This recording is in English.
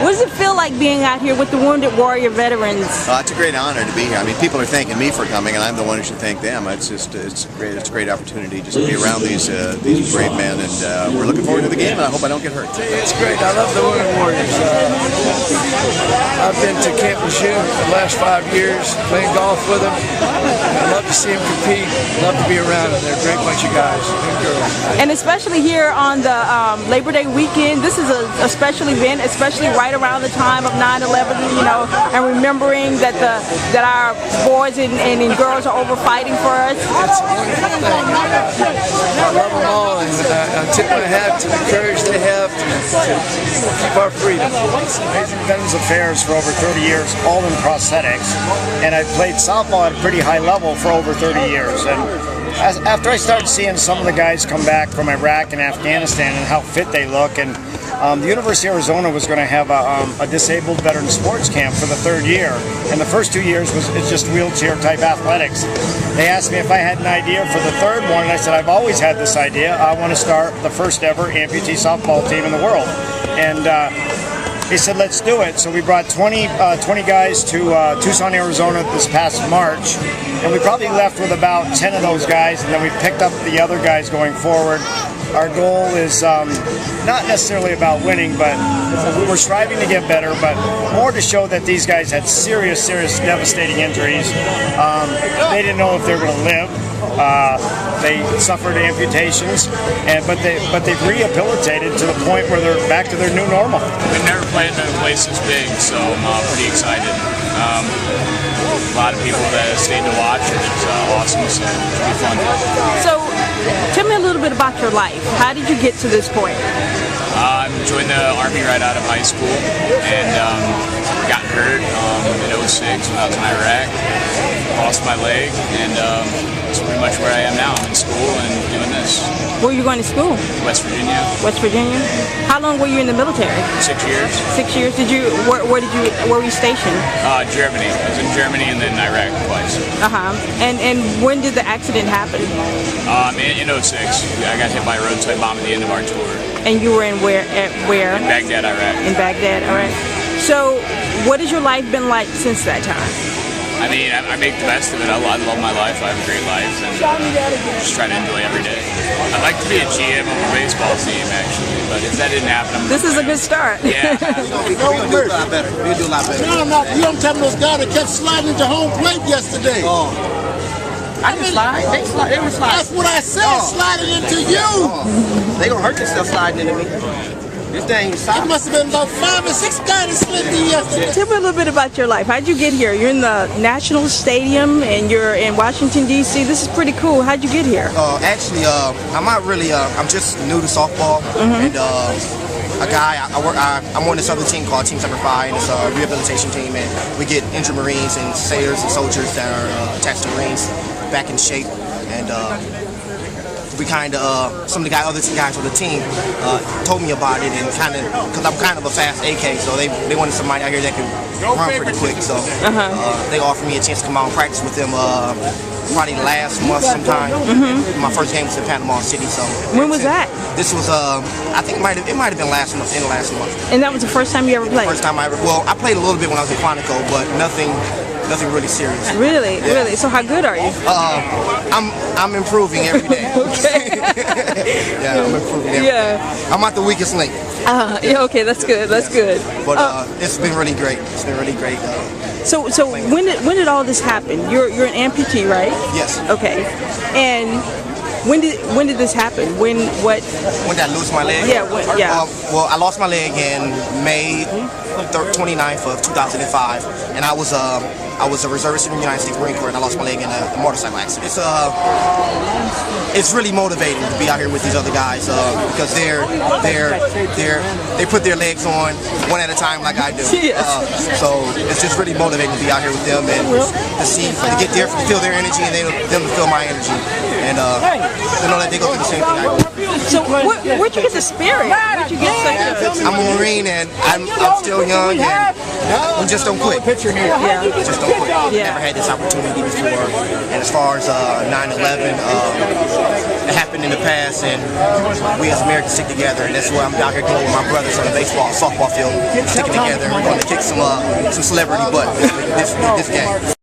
What does it feel like being out here with the Wounded Warrior veterans? It's a great honor to be here. I mean, people are thanking me for coming, and I'm the one who should thank them. It's a great opportunity just to be around these brave men, and we're looking forward to the game. And I hope I don't get hurt. It's great. I love the Wounded Warriors. I've been to Camp Lejeune for the last 5 years, playing golf with them. I love to see them compete. Love to be around them. They're a great bunch of guys and girls. And especially here on the Labor Day weekend, this is a special event, especially right around the time of 9/11, you know, and remembering that our boys and girls are over fighting for us. It's a wonderful thing. I love them all, and I tip my hat to the courage they have to keep our freedom. Amazing Veterans Affairs for over 30 years, all in prosthetics, and I played softball at a pretty high level for over 30 years. And after I started seeing some of the guys come back from Iraq and Afghanistan and how fit they look, and the University of Arizona was going to have a disabled veteran sports camp for the 3rd year, and the first 2 years it's just wheelchair type athletics. They asked me if I had an idea for the 3rd one, and I said I've always had this idea. I want to start the first ever amputee softball team in the world, and he said let's do it. So we brought 20 guys to Tucson, Arizona this past March, and we probably left with about 10 of those guys, and then we picked up the other guys going forward. Our goal is not necessarily about winning, but we're striving to get better, but more to show that these guys had serious, devastating injuries. They didn't know if they were going to live. They suffered amputations, but they've rehabilitated to the point where they're back to their new normal. We've never played in a place this big, so I'm pretty excited. A lot of people that stayed to watch, which is awesome, so it'll be fun. So, tell me a little bit about your life. How did you get to this point? I joined the Army right out of high school, and got hurt in '06 when I was in Iraq. Lost my leg, and that's pretty much where I am now. I'm in school and doing this. Where are you going to school? West Virginia. West Virginia? How long were you in the military? 6 years. 6 years? Where were you stationed? Germany. I was in Germany and then Iraq twice. And when did the accident happen? In '06. I got hit by a roadside bomb at the end of our tour. And you were in where? In Baghdad, Iraq. In Baghdad, all right. So, what has your life been like since that time? I mean, I make the best of it. I love my life. I have a great life, and just try to enjoy every day. I'd like to be a GM of a baseball team, actually, but if that didn't happen, this is a good start. Yeah. We're going to do a lot better. We'll do a lot better. No, you don't tell me those guys that kept sliding into home plate yesterday. Oh. I didn't slide. They were sliding. That's what I said, sliding into you. They gonna hurt themselves sliding into me. This thing It must have been about 5 or 6 guys that slid in yesterday. Tell me a little bit about your life. How'd you get here? You're in the National Stadium and you're in Washington, D.C. This is pretty cool. How'd you get here? Actually, I'm not really. I'm just new to softball, and a guy. I'm on this other team called Team 75, and it's a rehabilitation team, and we get injured Marines and sailors and soldiers that are attached to Marines back in shape, and we kind of some of the other guys on the team told me about it, and kind of because I'm kind of a fast AK, so they wanted somebody out here that could run pretty quick, so they offered me a chance to come out and practice with them probably last month sometime. My first game was in Panama City. So when was that? This was I think it might have been last month, in the last month. And that was the first time you ever played? First time I ever. Well, I played a little bit when I was in Quantico, but nothing really serious. Really, really. So how good are you? I'm improving every day. Okay. Yeah, I'm improving every day. I'm not the weakest link. Yeah. Okay, that's good. That's good. But it's been really great. It's been really great. So when did all this happen? You're an amputee, right? Yes. Okay. And when did this happen? When did I lose my leg? Yeah. Well, I lost my leg in May 29th of 2005, and I was a reservist in the United States Marine Corps, and I lost my leg in a motorcycle accident. It's really motivating to be out here with these other guys because they put their legs on one at a time like I do. So it's just really motivating to be out here with them and to feel their energy and them to feel my energy, and to know that they go through the same thing I do. So where'd you get the spirit? Where'd you get such a... I'm a Marine and I'm still young and we just don't quit. Yeah. Just don't quit. Yeah. Never had this opportunity before. And as far as 9/11, it happened in the past and we as Americans stick together, and that's why I'm out here going with my brothers on the softball field, sticking together. We're going to kick some celebrity butt this game.